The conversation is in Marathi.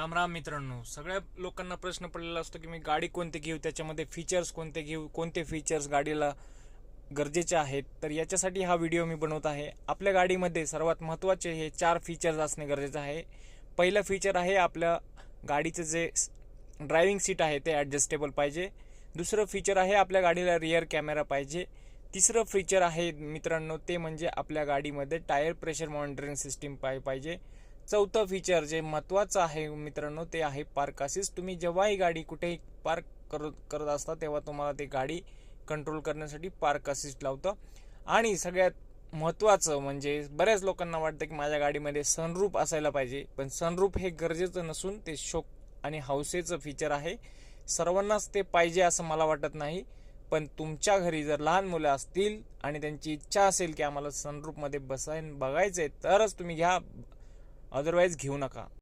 राम राम मित्रांनो, सगळ्या लोकांना प्रश्न पडलेला असतो की मी गाडी कोणती घेऊ, त्याच्यामध्ये फीचर्स कोणते घेऊ, कोणते फीचर्स गाडीला गरजेचे आहेत. तर याच्यासाठी हा व्हिडिओ मी बनवत आहे. आपल्या गाडीमध्ये सर्वात महत्त्वाचे हे 4 फीचर्स असणे गरजेचं आहे. पहिलं फीचर आहे आपल्या गाडीचं जे ड्रायव्हिंग सीट आहे ते ॲडजस्टेबल पाहिजे. दुसरं फीचर आहे आपल्या गाडीला रिअर कॅमेरा पाहिजे. तिसरं फीचर आहे मित्रांनो ते म्हणजे आपल्या गाडीमध्ये टायर प्रेशर मॉनिटरिंग सिस्टीम पाहिजे. चौथं फीचर जे महत्त्वाचं आहे मित्रांनो ते आहे पार्क असिस्ट. तुम्ही जेव्हाही गाडी कुठेही पार्क करत असता तेव्हा तुम्हाला ते गाडी कंट्रोल करण्यासाठी पार्क असिस्ट लावतं. आणि सगळ्यात महत्त्वाचं म्हणजे बऱ्याच लोकांना वाटतं की माझ्या गाडीमध्ये सनरूफ असायला पाहिजे, पण सनरूफ हे गरजेचं नसून ते शौक आणि हौसेचं फीचर आहे. सर्वांनाच ते पाहिजे असं मला वाटत नाही, पण तुमच्या घरी जर लहान मुलं असतील आणि त्यांची इच्छा असेल की आम्हाला सनरूफमध्ये बघायचं आहे तरच तुम्ही घ्या, अदरवाईज घेऊ नका.